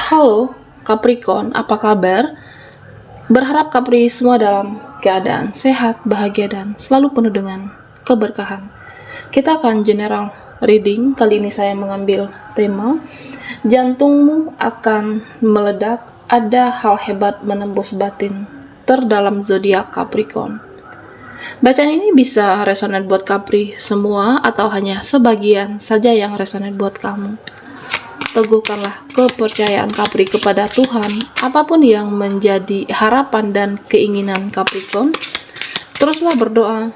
Halo Capricorn, apa kabar? Berharap Capri semua dalam keadaan sehat, bahagia, dan selalu penuh dengan keberkahan. Kita akan general reading. Kali ini saya mengambil tema jantungmu akan meledak, ada hal hebat menembus batin terdalam zodiak Capricorn. Bacaan ini bisa resonate buat Capri semua atau hanya sebagian saja yang resonate buat kamu. Teguhkanlah kepercayaan Capri kepada Tuhan. Apapun yang menjadi harapan dan keinginan Capricorn, teruslah berdoa,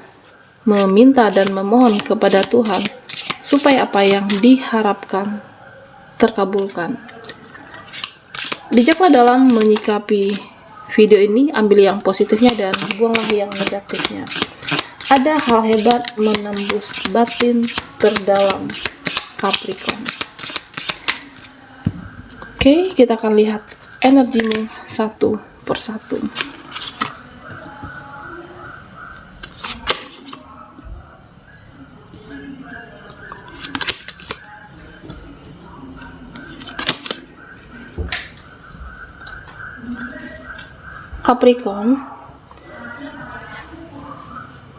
meminta dan memohon kepada Tuhan supaya apa yang diharapkan terkabulkan. Bijaklah dalam menyikapi video ini, ambil yang positifnya dan buanglah yang negatifnya. Ada hal hebat menembus batin terdalam Capricorn. Oke, kita akan lihat energimu satu persatu. Capricorn,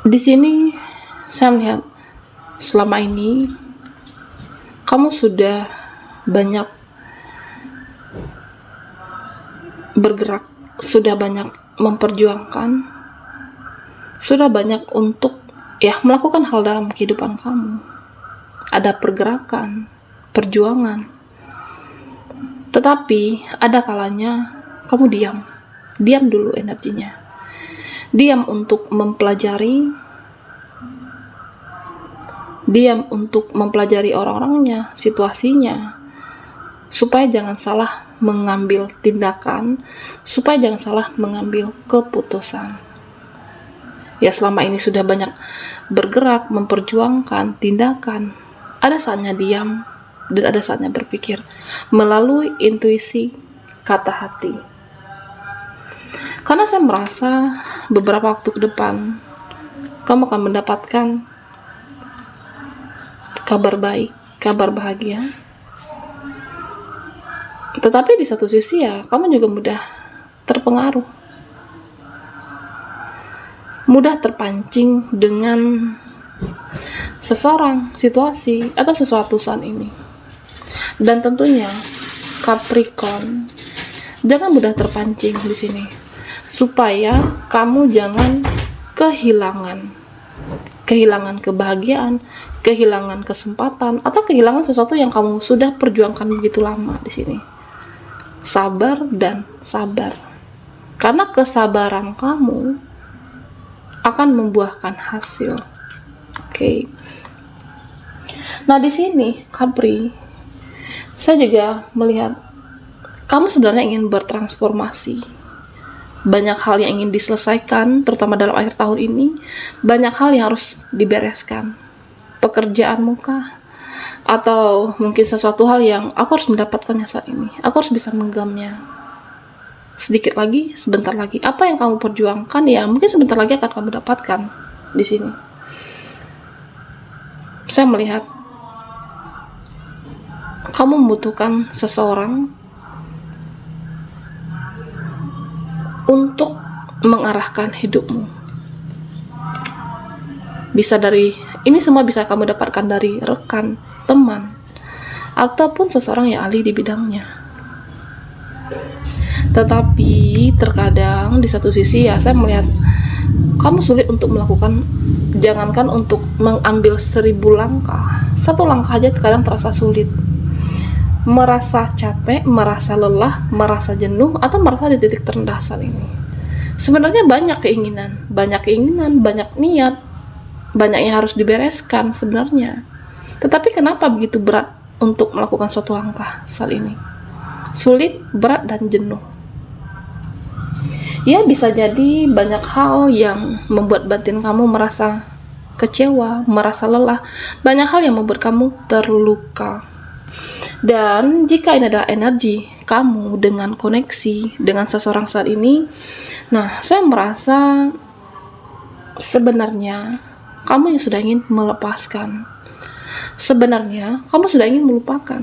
di sini saya melihat selama ini kamu sudah banyak bergerak, sudah banyak memperjuangkan, sudah banyak untuk melakukan hal dalam kehidupan kamu. Ada pergerakan, perjuangan. Tetapi ada kalanya kamu diam dulu energinya. Diam untuk mempelajari, diam untuk mempelajari orang-orangnya, situasinya, supaya jangan salah mengambil tindakan, supaya jangan salah mengambil keputusan. Ya, selama ini sudah banyak bergerak, memperjuangkan tindakan. Ada saatnya diam dan ada saatnya berpikir melalui intuisi kata hati. Karena saya merasa beberapa waktu ke depan kamu akan mendapatkan kabar baik, kabar bahagia. Tetapi di satu sisi kamu juga mudah terpengaruh, mudah terpancing dengan seseorang, situasi, atau sesuatu saat ini. Dan tentunya Capricorn, jangan mudah terpancing di sini, supaya kamu jangan kehilangan kebahagiaan, kehilangan kesempatan, atau kehilangan sesuatu yang kamu sudah perjuangkan begitu lama di sini. Sabar dan sabar, karena kesabaran kamu akan membuahkan hasil. Oke. Nah, di sini Capri, saya juga melihat kamu sebenarnya ingin bertransformasi. Banyak hal yang ingin diselesaikan, terutama dalam akhir tahun ini. Banyak hal yang harus dibereskan. Pekerjaanmu kah? Atau mungkin sesuatu hal yang aku harus mendapatkannya saat ini. Aku harus bisa menggenggamnya. Sedikit lagi, sebentar lagi. Apa yang kamu perjuangkan, mungkin sebentar lagi akan kamu dapatkan di sini. Saya melihat kamu membutuhkan seseorang untuk mengarahkan hidupmu. Bisa dari ini semua bisa kamu dapatkan dari rekan, teman, ataupun seseorang yang ahli di bidangnya. Tetapi terkadang di satu sisi saya melihat kamu sulit untuk melakukan, jangankan untuk mengambil 1000 langkah, 1 langkah aja terkadang terasa sulit. Merasa capek, merasa lelah, merasa jenuh, atau merasa di titik terendah saat ini. Sebenarnya banyak keinginan, banyak niat, banyak yang harus dibereskan sebenarnya. Tetapi kenapa begitu berat untuk melakukan 1 langkah saat ini? Sulit, berat, dan jenuh. Ya, bisa jadi banyak hal yang membuat batin kamu merasa kecewa, merasa lelah. Banyak hal yang membuat kamu terluka. Dan jika ini adalah energi kamu dengan koneksi dengan seseorang saat ini, saya merasa sebenarnya kamu yang sudah ingin melepaskan. Sebenarnya kamu sudah ingin melupakan.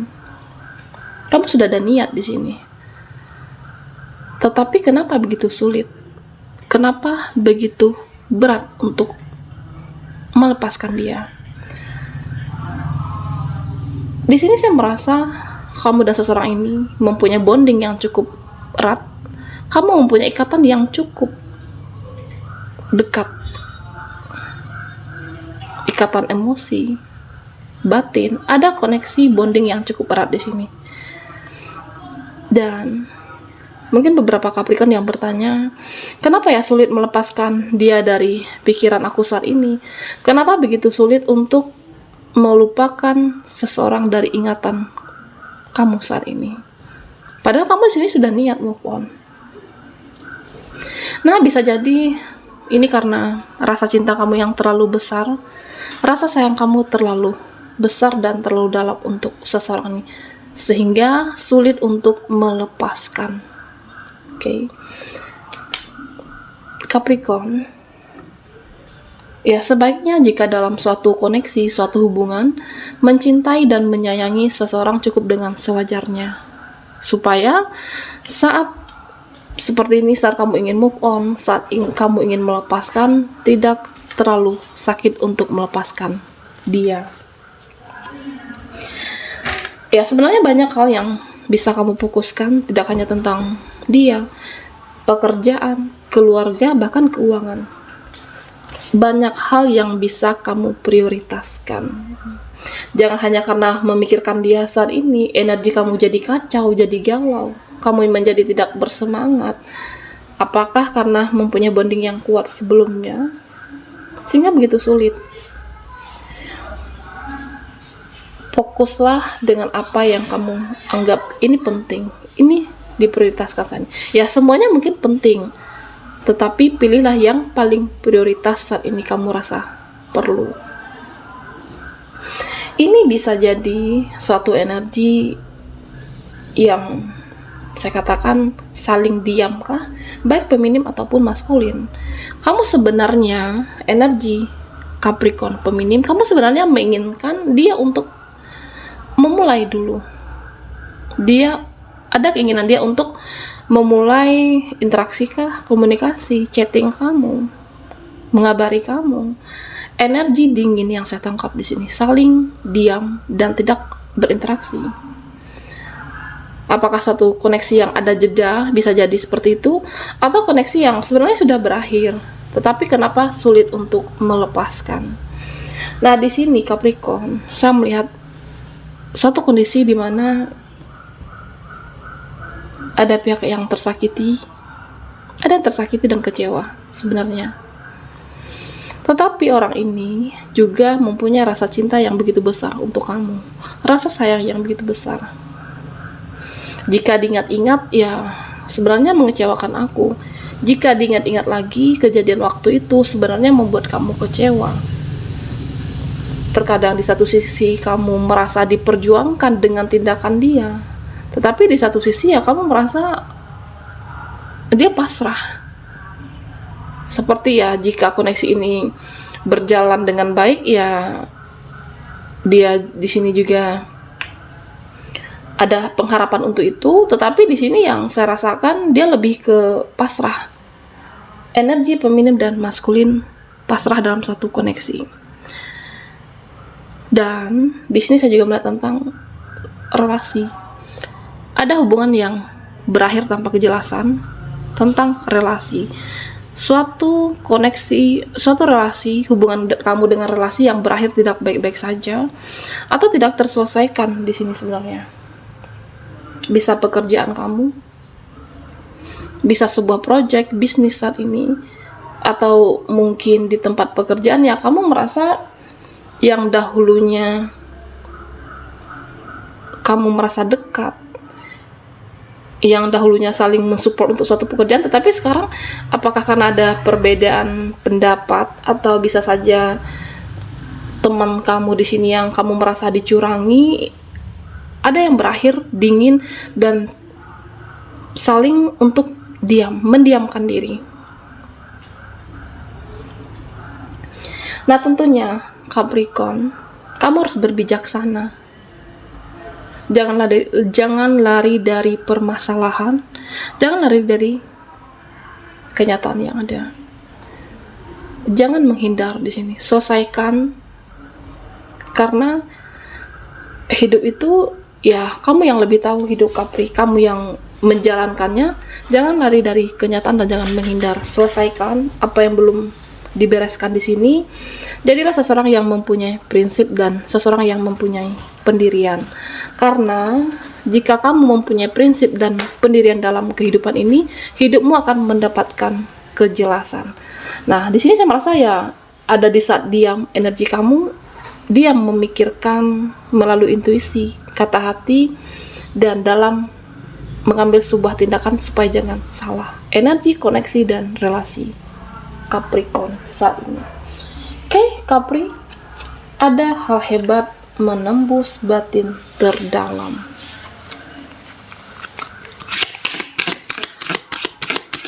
Kamu sudah ada niat di sini. Tetapi kenapa begitu sulit? Kenapa begitu berat untuk melepaskan dia? Di sini saya merasa kamu dan seseorang ini mempunyai bonding yang cukup erat. Kamu mempunyai ikatan yang cukup dekat. Ikatan emosi, batin, ada koneksi bonding yang cukup erat di sini. Dan mungkin beberapa Capricorn yang bertanya, kenapa ya sulit melepaskan dia dari pikiran aku saat ini? Kenapa begitu sulit untuk melupakan seseorang dari ingatan kamu saat ini? Padahal kamu di sini sudah niat move on. Nah, bisa jadi ini karena rasa cinta kamu yang terlalu besar, rasa sayang kamu terlalu besar dan terlalu dalam untuk seseorang ini, sehingga sulit untuk melepaskan. Oke. Capricorn, ya sebaiknya jika dalam suatu koneksi, suatu hubungan, mencintai dan menyayangi seseorang cukup dengan sewajarnya, supaya saat seperti ini, saat kamu ingin move on, saat kamu ingin melepaskan, tidak terlalu sakit untuk melepaskan dia. Ya, sebenarnya banyak hal yang bisa kamu fokuskan, tidak hanya tentang dia, pekerjaan, keluarga, bahkan keuangan. Banyak hal yang bisa kamu prioritaskan. Jangan hanya karena memikirkan dia saat ini, energi kamu jadi kacau, jadi galau, kamu menjadi tidak bersemangat. Apakah karena mempunyai bonding yang kuat sebelumnya, sehingga begitu sulit? Fokuslah dengan apa yang kamu anggap ini penting, ini diprioritaskan. Ya, semuanya mungkin penting, tetapi pilihlah yang paling prioritas saat ini kamu rasa perlu. Ini bisa jadi suatu energi yang saya katakan saling diam kah, baik feminim ataupun maskulin. Kamu sebenarnya energi Capricorn feminim, kamu sebenarnya menginginkan dia untuk memulai dulu. Dia ada keinginan dia untuk memulai interaksi kah, komunikasi, chatting kamu, mengabari kamu. Energi dingin yang saya tangkap di sini, saling diam dan tidak berinteraksi. Apakah satu koneksi yang ada jeda, bisa jadi seperti itu, atau koneksi yang sebenarnya sudah berakhir, tetapi kenapa sulit untuk melepaskan? Nah, di sini Capricorn, saya melihat suatu kondisi di mana ada pihak yang tersakiti, ada yang tersakiti dan kecewa sebenarnya. Tetapi orang ini juga mempunyai rasa cinta yang begitu besar untuk kamu, rasa sayang yang begitu besar. Jika diingat-ingat, ya sebenarnya mengecewakan aku. Jika diingat-ingat lagi, kejadian waktu itu sebenarnya membuat kamu kecewa. Terkadang di satu sisi kamu merasa diperjuangkan dengan tindakan dia, tetapi di satu sisi ya kamu merasa dia pasrah. Seperti ya, jika koneksi ini berjalan dengan baik, ya dia di sini juga ada pengharapan untuk itu, tetapi di sini yang saya rasakan dia lebih ke pasrah. Energi feminim dan maskulin pasrah dalam satu koneksi. Dan di sini saya juga melihat tentang relasi. Ada hubungan yang berakhir tanpa kejelasan tentang relasi. Suatu koneksi, suatu relasi, hubungan kamu dengan relasi yang berakhir tidak baik-baik saja atau tidak terselesaikan di sini sebenarnya. Bisa pekerjaan kamu, bisa sebuah proyek bisnis saat ini, atau mungkin di tempat pekerjaan ya kamu merasa yang dahulunya kamu merasa dekat, yang dahulunya saling mensupport untuk suatu pekerjaan, tetapi sekarang apakah karena ada perbedaan pendapat atau bisa saja teman kamu di sini yang kamu merasa dicurangi, ada yang berakhir dingin dan saling untuk mendiamkan diri. Nah, tentunya Capricorn, kamu harus berbijaksana. Jangan lari dari permasalahan, jangan lari dari kenyataan yang ada. Jangan menghindar di sini. Selesaikan, karena hidup itu ya kamu yang lebih tahu hidup Capri, kamu yang menjalankannya. Jangan lari dari kenyataan dan jangan menghindar. Selesaikan apa yang belum dibereskan di sini. Jadilah seseorang yang mempunyai prinsip dan seseorang yang mempunyai pendirian. Karena jika kamu mempunyai prinsip dan pendirian dalam kehidupan ini, hidupmu akan mendapatkan kejelasan. Nah, di sini saya merasa ya ada di saat diam energi kamu, diam memikirkan melalui intuisi, kata hati, dan dalam mengambil sebuah tindakan supaya jangan salah. Energi, koneksi, dan relasi Capricorn saat ini. Oke, Capri, ada hal hebat menembus batin terdalam.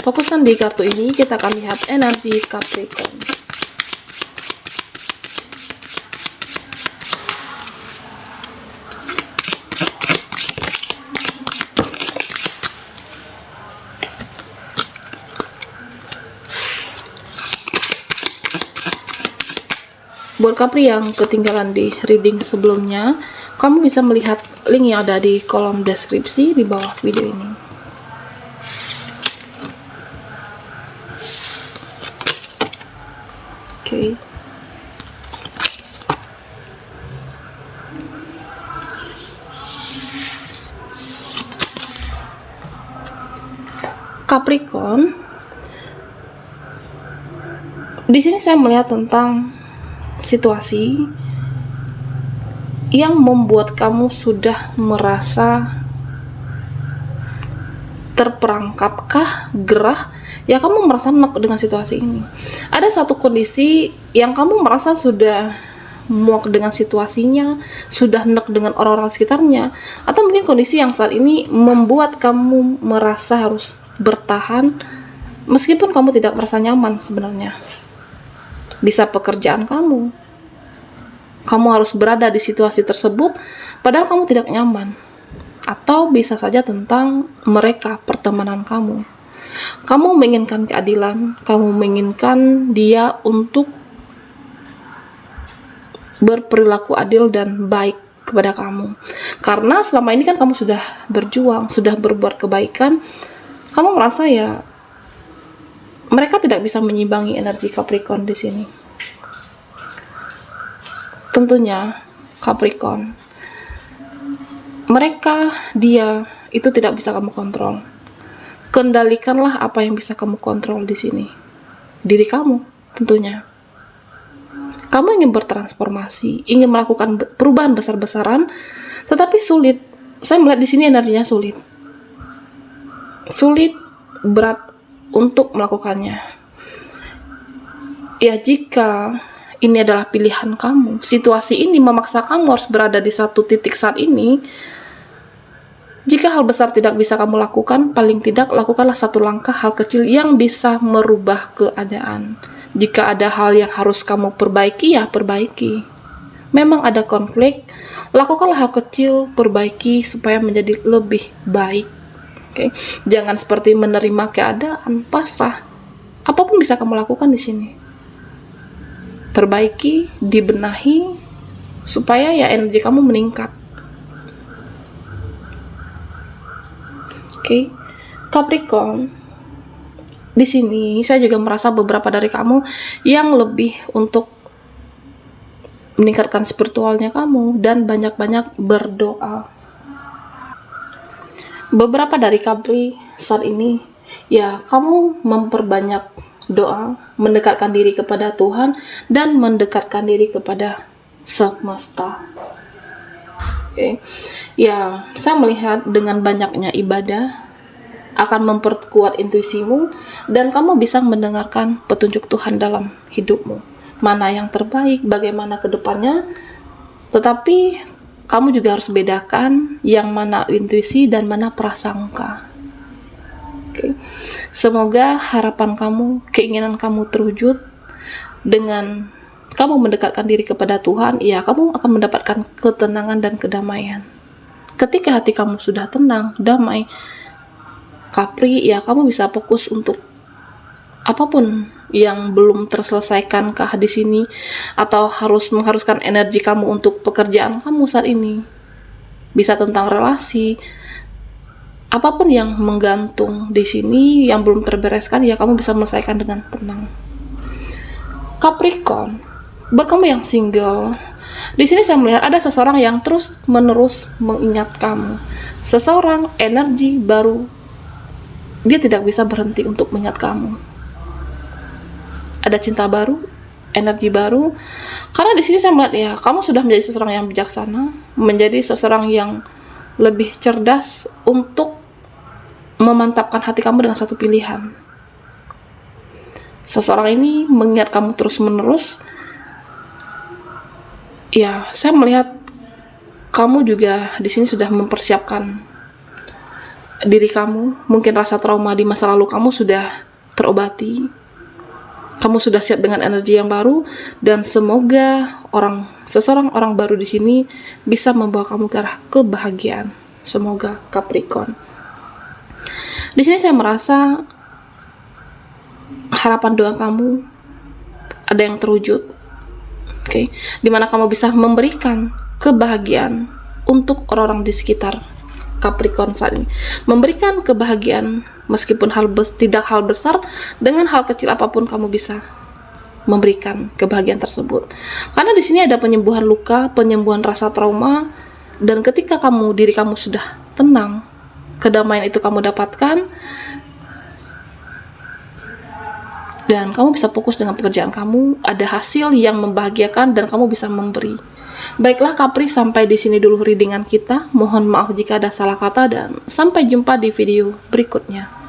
Fokuskan di kartu ini, kita akan lihat energi Capricorn. Buat Capri yang ketinggalan di reading sebelumnya, kamu bisa melihat link yang ada di kolom deskripsi di bawah video ini. Oke. Capricorn, di sini saya melihat tentang situasi yang membuat kamu sudah merasa terperangkapkah, gerah, ya kamu merasa enak dengan situasi ini. Ada satu kondisi yang kamu merasa sudah muak dengan situasinya, sudah enak dengan orang-orang sekitarnya, atau mungkin kondisi yang saat ini membuat kamu merasa harus bertahan meskipun kamu tidak merasa nyaman sebenarnya. Bisa pekerjaan kamu harus berada di situasi tersebut padahal kamu tidak nyaman, atau bisa saja tentang mereka, pertemanan kamu menginginkan keadilan, kamu menginginkan dia untuk berperilaku adil dan baik kepada kamu, karena selama ini kan kamu sudah berjuang, sudah berbuat kebaikan. Kamu merasa ya mereka tidak bisa menyimbangi energi Capricorn di sini. Tentunya Capricorn, dia itu tidak bisa kamu kontrol. Kendalikanlah apa yang bisa kamu kontrol di sini. Diri kamu tentunya. Kamu ingin bertransformasi, ingin melakukan perubahan besar-besaran, tetapi sulit. Saya melihat di sini energinya sulit. Berat untuk melakukannya. Ya, jika ini adalah pilihan kamu, situasi ini memaksa kamu harus berada di satu titik saat ini, jika hal besar tidak bisa kamu lakukan, paling tidak lakukanlah satu langkah hal kecil yang bisa merubah keadaan. Jika ada hal yang harus kamu perbaiki, ya perbaiki. Memang ada konflik, lakukanlah hal kecil, perbaiki supaya menjadi lebih baik. Oke, jangan seperti menerima keadaan, pasrah. Apapun bisa kamu lakukan di sini. Perbaiki, dibenahi, supaya ya energi kamu meningkat. Oke, Capricorn, di sini saya juga merasa beberapa dari kamu yang lebih untuk meningkatkan spiritualnya kamu dan banyak-banyak berdoa. Beberapa dari Capri saat ini, ya kamu memperbanyak doa, mendekatkan diri kepada Tuhan dan mendekatkan diri kepada semesta. Oke. Ya, saya melihat dengan banyaknya ibadah akan memperkuat intuisimu dan kamu bisa mendengarkan petunjuk Tuhan dalam hidupmu. Mana yang terbaik, bagaimana ke depannya. Tetapi kamu juga harus bedakan yang mana intuisi dan mana prasangka. Oke. Semoga harapan kamu, keinginan kamu terwujud. Dengan kamu mendekatkan diri kepada Tuhan, ya kamu akan mendapatkan ketenangan dan kedamaian. Ketika hati kamu sudah tenang, damai, Capri, ya kamu bisa fokus untuk apapun yang belum terselesaikan kah di sini, atau mengharuskan energi kamu untuk pekerjaan kamu saat ini. Bisa tentang relasi, apapun yang menggantung di sini yang belum terbereskan, ya kamu bisa menyelesaikan dengan tenang. Capricorn, buat kamu yang single, di sini saya melihat ada seseorang yang terus-menerus mengingat kamu. Seseorang energi baru, dia tidak bisa berhenti untuk mengingat kamu. Ada cinta baru, energi baru. Karena di sini saya melihat ya, kamu sudah menjadi seseorang yang bijaksana, menjadi seseorang yang lebih cerdas untuk memantapkan hati kamu dengan satu pilihan. Seseorang ini mengingat kamu terus-menerus. Ya, saya melihat kamu juga di sini sudah mempersiapkan diri kamu. Mungkin rasa trauma di masa lalu kamu sudah terobati. Kamu sudah siap dengan energi yang baru, dan semoga seseorang orang baru di sini bisa membawa kamu ke arah kebahagiaan. Semoga, Capricorn. Di sini saya merasa harapan doa kamu ada yang terwujud. Oke, dimana kamu bisa memberikan kebahagiaan untuk orang-orang di sekitar Capricorn saat ini. Memberikan kebahagiaan meskipun tidak hal besar, dengan hal kecil apapun kamu bisa memberikan kebahagiaan tersebut. Karena di sini ada penyembuhan luka, penyembuhan rasa trauma, dan ketika diri kamu sudah tenang, kedamaian itu kamu dapatkan, dan kamu bisa fokus dengan pekerjaan kamu, ada hasil yang membahagiakan, dan kamu bisa memberi. Baiklah Capri, sampai di sini dulu readingan kita. Mohon maaf jika ada salah kata, dan sampai jumpa di video berikutnya.